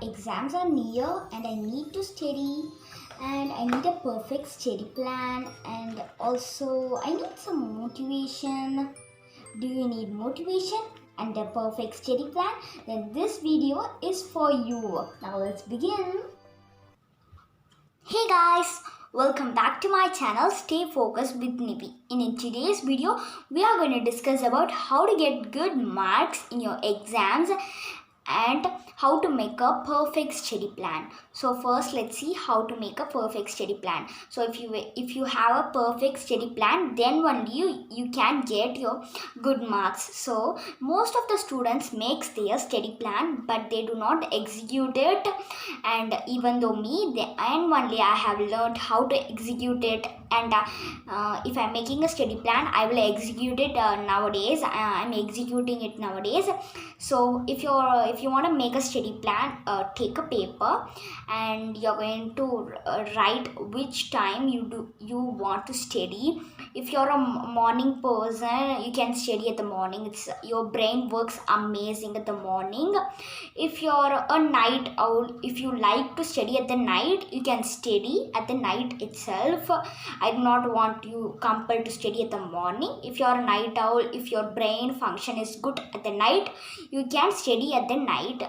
exams are near and I need to study and I need a perfect study plan and also I need some motivation. Do you need motivation and a perfect study plan? Then this video is for you. Now let's begin. Hey guys, welcome back to my channel Stay Focused with Nivi. In today's video, we are going to discuss about how to get good marks in your exams and how to make a perfect study plan. So first let's see how to make a perfect study plan. So if you have a perfect study plan, then only you can get your good marks. So most of the students makes their study plan but they do not execute it, and even though and only I have learned how to execute it, and if I'm making a study plan I will execute it nowadays. I'm executing it nowadays. So if you want to make a study plan, take a paper and you're going to write which time you want to study. If you're a morning person, you can study at the morning. Your brain works amazing at the morning. If you're a night owl, if you like to study at the night, you can study at the night itself. I do not want you compelled to study at the morning. If you're a night owl, if your brain function is good at the night, you can study at the night.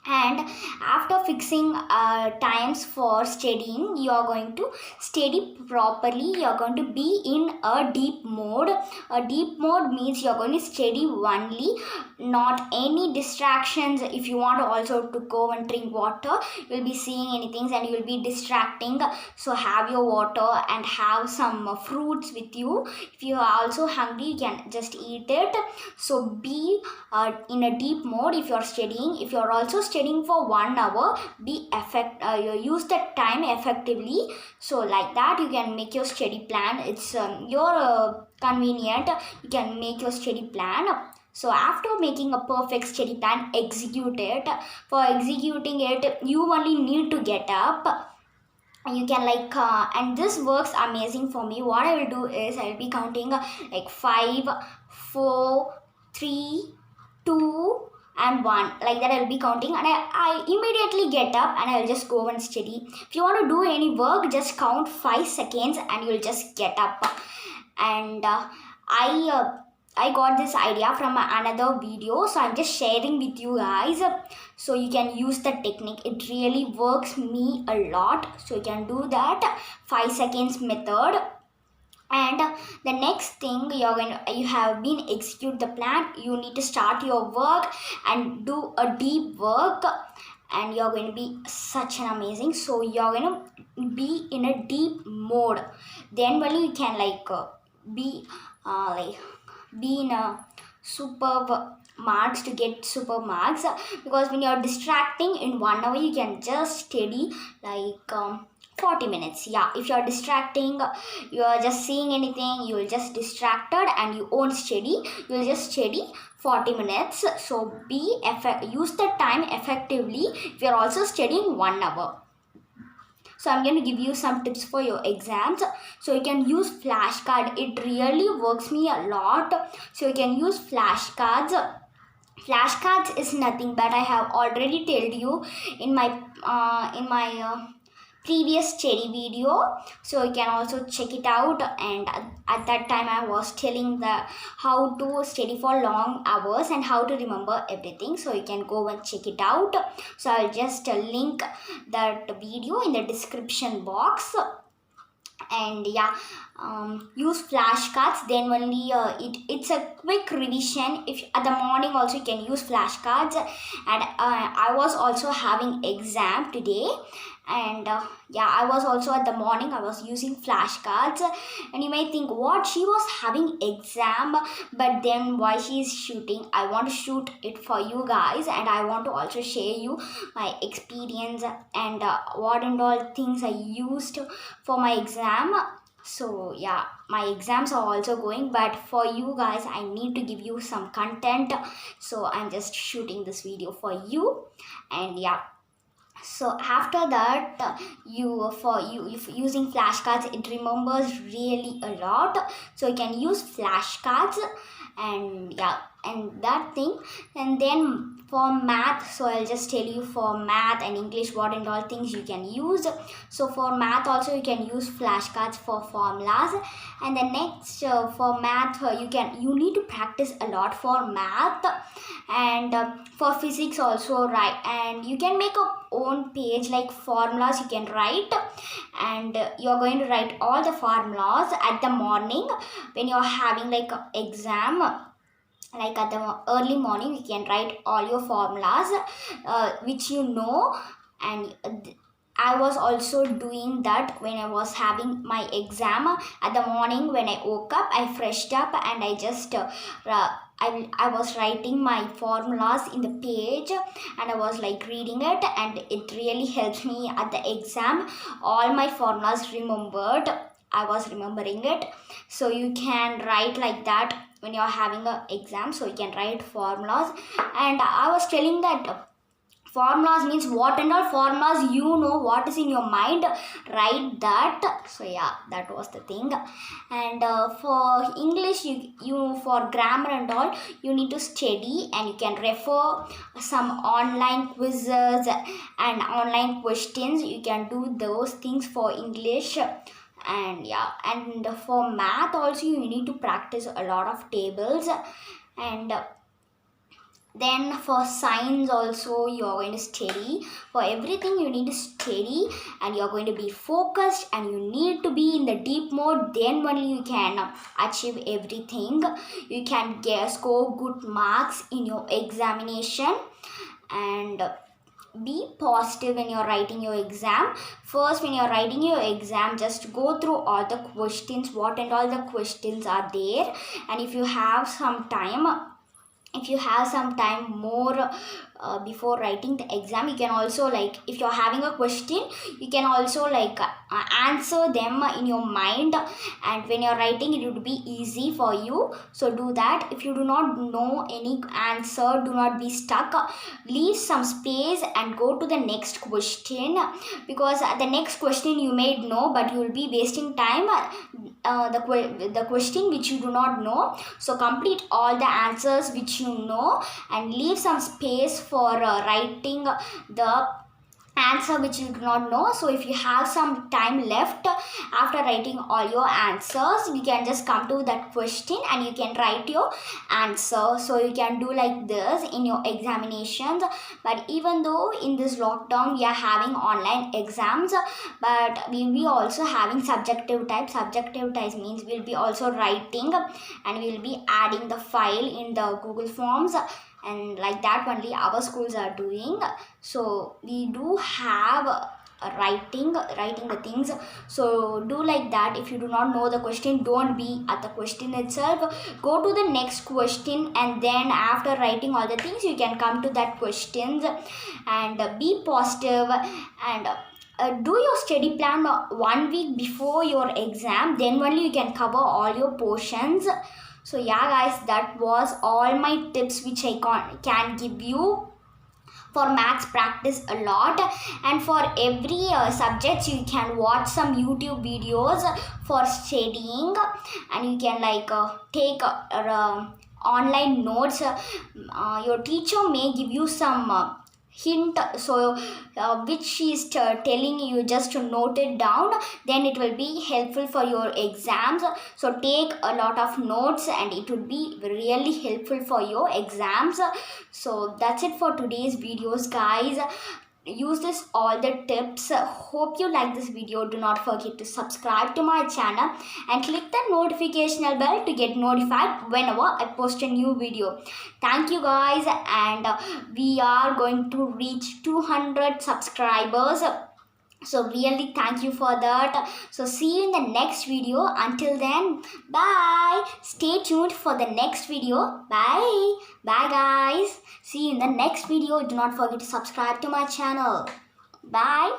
And after fixing times for studying, you are going to study properly. You are going to be in a deep mode. A deep mode means you are going to study only, not any distractions. If you want also to go and drink water, you will be seeing anything and you will be distracting. So have your water and have some fruits with you. If you are also hungry, you can just eat it. So be in a deep mode if you are studying. If you are also studying for 1 hour, use that time effectively. So like that you can make your study plan. It's your convenient. You can make your study plan. So after making a perfect study plan, execute it. For executing it, you only need to get up. You can and this works amazing for me. What I will do is I will be counting 5, 4, 3, 2 and 1, like that. I'll be counting and I immediately get up and I'll just go and study. If you want to do any work, just count 5 seconds and you'll just get up. And I got this idea from another video, so I'm just sharing with you guys. So you can use the technique. It really works me a lot. So you can do that 5 seconds method. And the next thing you have been execute the plan, you need to start your work and do a deep work, and you're going to be such an amazing. So you're going to be in a deep mode, then only you can be in a superb marks to get super marks. Because when you're distracting in 1 hour, you can just study 40 minutes. Yeah, if you're distracting, you are just seeing anything, you will just distracted and you won't study. You will just study 40 minutes. So use the time effectively if you're also studying 1 hour. So I'm going to give you some tips for your exams. So you can use flashcard. It really works me a lot. So you can use flashcards. Flashcards is nothing but I have already told you in my previous study video, so you can also check it out. And at that time I was telling how to study for long hours and how to remember everything, so you can go and check it out. So I'll just link that video in the description box. And use flashcards, then only it's a quick revision. If at the morning also you can use flashcards. And I was also having exam today, and I was also at the morning I was using flashcards. And you may think what she was having exam, but then why she is shooting. I want to shoot it for you guys, and I want to also share you my experience and what and all things I used for my exam. So my exams are also going, but for you guys I need to give you some content, so I'm just shooting this video for you. And so after that, if using flashcards, it remembers really a lot. So you can use flashcards. And and that thing. And then for math, so I'll just tell you for math and English what and all things you can use. So for math also you can use flashcards for formulas. And then next for math you need to practice a lot for math. And for physics also, right, and you can make a own page like formulas you can write. And you're going to write all the formulas at the morning when you're having like a exam. Like at the early morning you can write all your formulas which you know. And I was also doing that when I was having my exam. At the morning when I woke up, I freshed up and I just I was writing my formulas in the page, and I was like reading it, and it really helped me at the exam. All my formulas remembered. I was remembering it. So you can write like that when you're having an exam. So you can write formulas. And I was telling that formulas means what and all formulas you know, what is in your mind, write that. So yeah, that was the thing. And for English, you for grammar and all, you need to study, and you can refer some online quizzes and online questions. You can do those things for English. And yeah, and for math also you need to practice a lot of tables. And then for science also you're going to study. For everything you need to study, and you're going to be focused, and you need to be in the deep mode. Then only you can achieve everything. You can score good marks in your examination. And be positive when you're writing your exam. First, when you're writing your exam, just go through all the questions, what and all the questions are there. And if you have some time more before writing the exam, you can also, like, if you're having a question, you can also like answer them in your mind, and when you're writing it would be easy for you. So do that. If you do not know any answer, do not be stuck. Leave some space and go to the next question, because the next question you may know, but you will be wasting time the question which you do not know. So complete all the answers which you know, and leave some space for writing the answer which you do not know. So if you have some time left after writing all your answers, you can just come to that question and you can write your answer. So you can do like this in your examinations. But even though in this lockdown we are having online exams, but we'll be also having subjective type. Subjective types means we'll be also writing, and we'll be adding the file in the Google Forms, and like that only our schools are doing. So we do have writing the things. So do like that. If you do not know the question, don't be at the question itself, go to the next question, and then after writing all the things, you can come to that questions. And be positive, and do your study plan 1 week before your exam. Then only you can cover all your portions. So yeah guys, that was all my tips which I can give you for maths. Practice a lot, and for every subject you can watch some YouTube videos for studying, and you can like take online notes. Your teacher may give you some hint, so which she is telling you, just to note it down, then it will be helpful for your exams. So take a lot of notes, and it would be really helpful for your exams. So that's it for today's videos guys. Use this all the tips. Hope you like this video. Do not forget to subscribe to my channel and click the notification bell to get notified whenever I post a new video. Thank you guys, and we are going to reach 200 subscribers. So really thank you for that. So see you in the next video. Until then, bye. Stay tuned for the next video. Bye guys. See you in the next video. Do not forget to subscribe to my channel. Bye.